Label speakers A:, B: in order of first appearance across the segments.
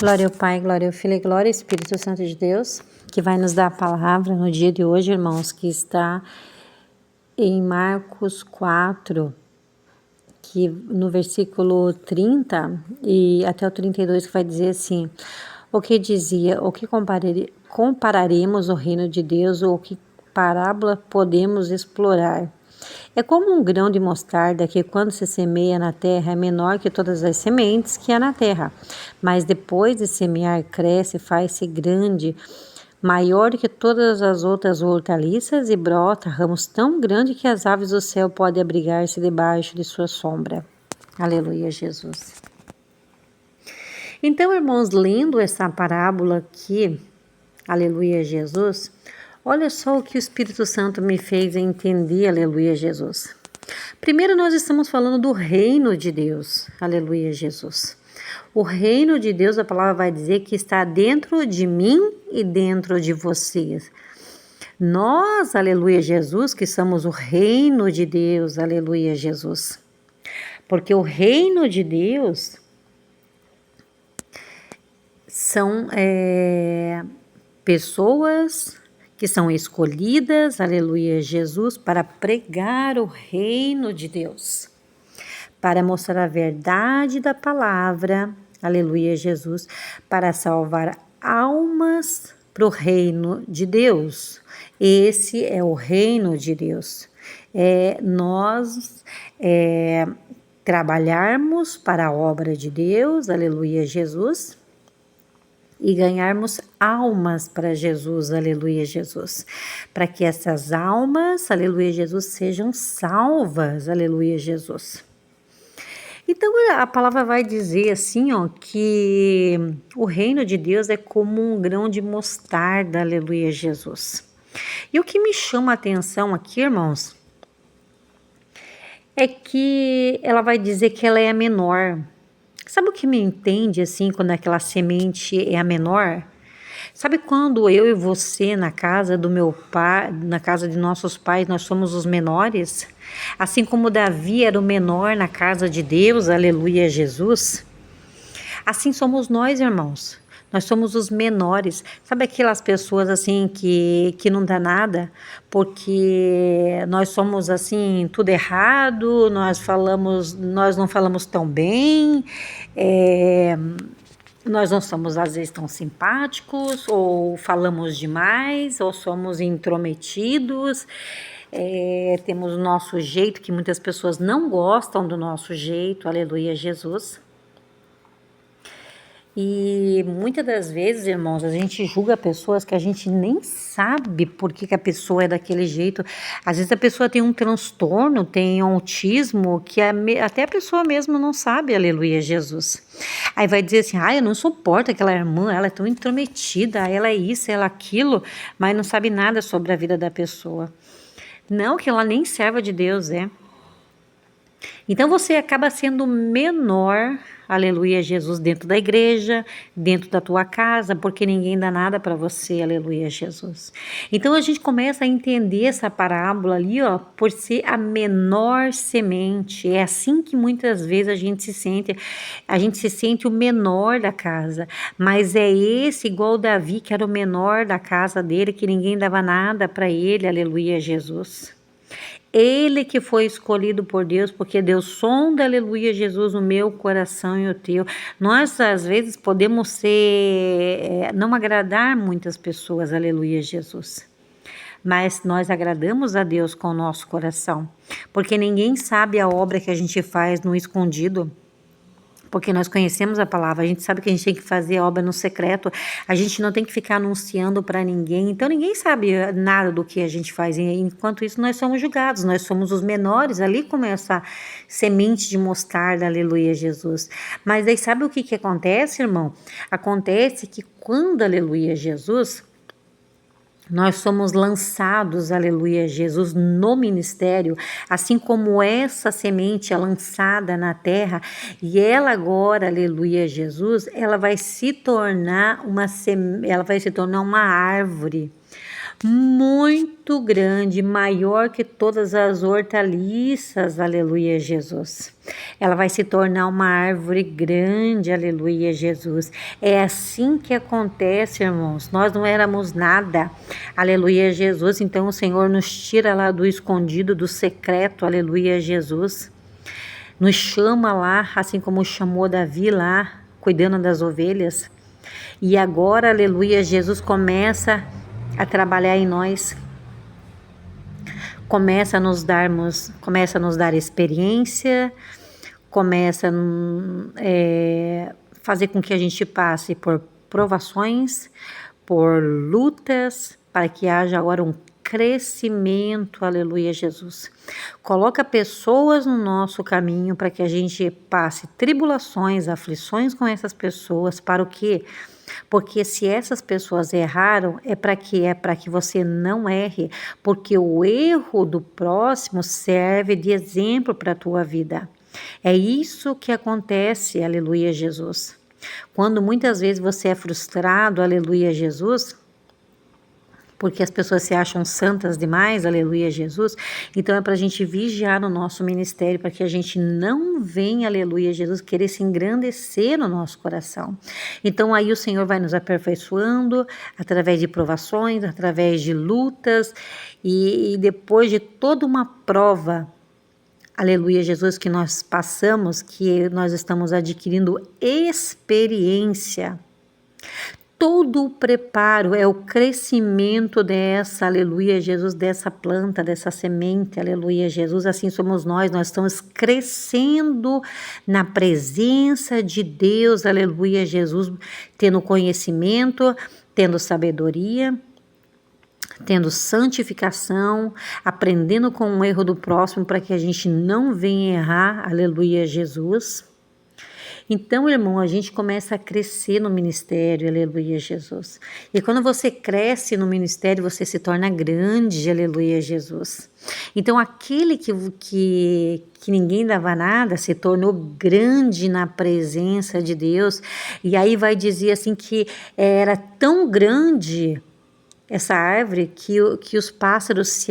A: Glória ao Pai, glória ao Filho e glória ao Espírito Santo de Deus, que vai nos dar a palavra no dia de hoje, irmãos, que está em Marcos 4, que no versículo 30 e até o 32, que vai dizer assim: o que dizia, o que compararemos o reino de Deus, ou que parábola podemos explorar? É como um grão de mostarda que, quando se semeia na terra, é menor que todas as sementes que há na terra. Mas depois de semear, cresce, faz-se grande, maior do que todas as outras hortaliças, e brota ramos tão grandes que as aves do céu podem abrigar-se debaixo de sua sombra. Aleluia, Jesus. Então, irmãos, lendo essa parábola aqui, aleluia, Jesus, olha só o que o Espírito Santo me fez entender, aleluia, Jesus. Primeiro, nós estamos falando do reino de Deus, aleluia, Jesus. O reino de Deus, a palavra vai dizer que está dentro de mim e dentro de vocês. Nós, aleluia, Jesus, que somos o reino de Deus, aleluia, Jesus. Porque o reino de Deus são pessoas que são escolhidas, aleluia, Jesus, para pregar o reino de Deus, para mostrar a verdade da palavra, aleluia, Jesus, para salvar almas para o reino de Deus. Esse é o reino de Deus. Nós trabalharmos para a obra de Deus, aleluia, Jesus, e ganharmos almas para Jesus, aleluia, Jesus, para que essas almas, aleluia, Jesus, sejam salvas, aleluia, Jesus. Então a palavra vai dizer assim, ó, que o reino de Deus é como um grão de mostarda, aleluia, Jesus. E o que me chama a atenção aqui, irmãos, é que ela vai dizer que ela é a menor. Sabe o que me entende assim quando aquela semente é a menor? Sabe quando eu e você na casa do meu pai, na casa de nossos pais, nós somos os menores? Assim como Davi era o menor na casa de Deus, aleluia, Jesus. Assim somos nós, irmãos. Nós somos os menores. Sabe aquelas pessoas assim que não dá nada? Porque nós somos assim, tudo errado, nós não falamos tão bem, nós não somos às vezes tão simpáticos, ou falamos demais, ou somos intrometidos, temos o nosso jeito, que muitas pessoas não gostam do nosso jeito, aleluia, Jesus. E muitas das vezes, irmãos, a gente julga pessoas que a gente nem sabe por que a pessoa é daquele jeito. Às vezes a pessoa tem um transtorno, tem um autismo, que até a pessoa mesmo não sabe, aleluia, Jesus. Aí vai dizer assim, eu não suporto aquela irmã, ela é tão intrometida, ela é isso, ela é aquilo, mas não sabe nada sobre a vida da pessoa. Não, que ela nem serva de Deus, Então você acaba sendo menor, aleluia, Jesus, dentro da igreja, dentro da tua casa, porque ninguém dá nada para você, aleluia, Jesus. Então a gente começa a entender essa parábola ali, ó, por ser a menor semente. É assim que muitas vezes a gente se sente o menor da casa, mas é esse igual Davi, que era o menor da casa dele, que ninguém dava nada para ele, aleluia, Jesus. Ele que foi escolhido por Deus, porque Deus sonda, aleluia, Jesus, o meu coração e o teu. Nós, às vezes, podemos não agradar muitas pessoas, aleluia, Jesus. Mas nós agradamos a Deus com o nosso coração, porque ninguém sabe a obra que a gente faz no escondido. Porque nós conhecemos a palavra, a gente sabe que a gente tem que fazer a obra no secreto, a gente não tem que ficar anunciando para ninguém, então ninguém sabe nada do que a gente faz, e enquanto isso nós somos julgados, nós somos os menores, ali começa a semente de mostarda, aleluia, Jesus. Mas aí sabe o que acontece, irmão? Acontece que quando, aleluia, Jesus, nós somos lançados, aleluia, Jesus, no ministério, assim como essa semente é lançada na terra, e ela agora, aleluia, Jesus, ela vai se tornar uma árvore. muito grande, maior que todas as hortaliças, aleluia, Jesus. Ela vai se tornar uma árvore grande, aleluia, Jesus. É assim que acontece, irmãos. Nós não éramos nada, aleluia, Jesus. Então o Senhor nos tira lá do escondido, do secreto, aleluia, Jesus. Nos chama lá, assim como chamou Davi lá, cuidando das ovelhas. E agora, aleluia, Jesus começa a trabalhar em nós, começa a nos dar experiência, começa a fazer com que a gente passe por provações, por lutas, para que haja agora um crescimento, aleluia, Jesus. Coloca pessoas no nosso caminho para que a gente passe tribulações, aflições com essas pessoas, para o quê? Porque se essas pessoas erraram, é para quê? É para que você não erre, porque o erro do próximo serve de exemplo para a tua vida. É isso que acontece, aleluia, Jesus. Quando muitas vezes você é frustrado, aleluia, Jesus, porque as pessoas se acham santas demais, aleluia, Jesus. Então é para a gente vigiar no nosso ministério, para que a gente não venha, aleluia, Jesus, querer se engrandecer no nosso coração. Então aí o Senhor vai nos aperfeiçoando através de provações, através de lutas, e depois de toda uma prova, aleluia, Jesus, que nós passamos, que nós estamos adquirindo experiência. Todo o preparo é o crescimento dessa, aleluia, Jesus, dessa planta, dessa semente, aleluia, Jesus. Assim somos nós estamos crescendo na presença de Deus, aleluia, Jesus, tendo conhecimento, tendo sabedoria, tendo santificação, aprendendo com o erro do próximo para que a gente não venha errar, aleluia, Jesus. Então, irmão, a gente começa a crescer no ministério, aleluia, Jesus. E quando você cresce no ministério, você se torna grande, aleluia, Jesus. Então, aquele que ninguém dava nada se tornou grande na presença de Deus. E aí vai dizer assim que era tão grande essa árvore que os pássaros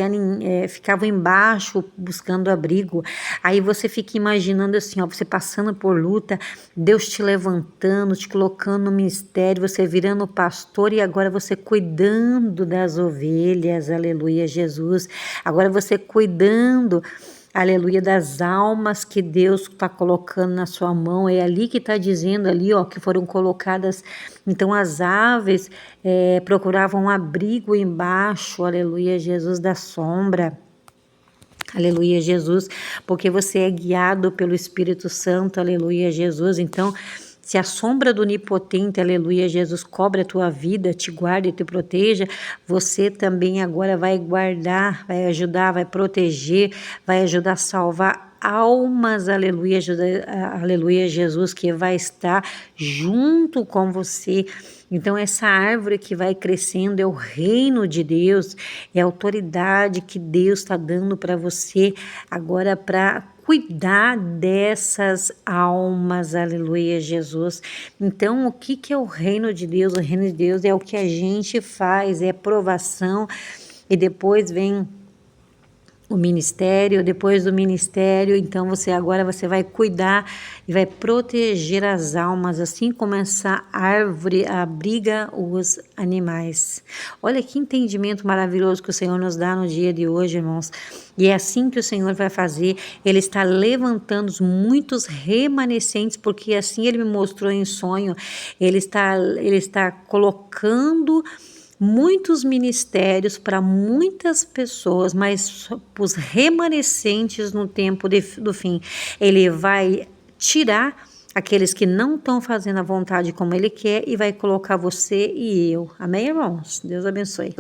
A: ficavam embaixo buscando abrigo. Aí você fica imaginando assim, ó, você passando por luta, Deus te levantando, te colocando no ministério, você virando pastor e agora você cuidando das ovelhas, aleluia, Jesus. Agora você cuidando, aleluia, das almas que Deus está colocando na sua mão. É ali que está dizendo ali, ó, que foram colocadas. Então as aves procuravam abrigo embaixo, aleluia, Jesus, da sombra. Aleluia, Jesus, porque você é guiado pelo Espírito Santo, aleluia, Jesus. Então, se a sombra do Onipotente, aleluia, Jesus, cobre a tua vida, te guarde e te proteja, você também agora vai guardar, vai ajudar, vai proteger, vai ajudar a salvar almas, aleluia, aleluia, Jesus, que vai estar junto com você. Então, essa árvore que vai crescendo é o reino de Deus, é a autoridade que Deus está dando para você agora para cuidar dessas almas, aleluia, Jesus. Então, o que é o reino de Deus? O reino de Deus é o que a gente faz, é provação, e depois vem o ministério, depois do ministério, então você vai cuidar e vai proteger as almas, assim como essa árvore abriga os animais. Olha que entendimento maravilhoso que o Senhor nos dá no dia de hoje, irmãos. E é assim que o Senhor vai fazer. Ele está levantando muitos remanescentes, porque assim Ele me mostrou em sonho. Ele está colocando muitos ministérios para muitas pessoas, mas os remanescentes no tempo do fim. Ele vai tirar aqueles que não estão fazendo a vontade como Ele quer e vai colocar você e eu. Amém, irmãos? Deus abençoe.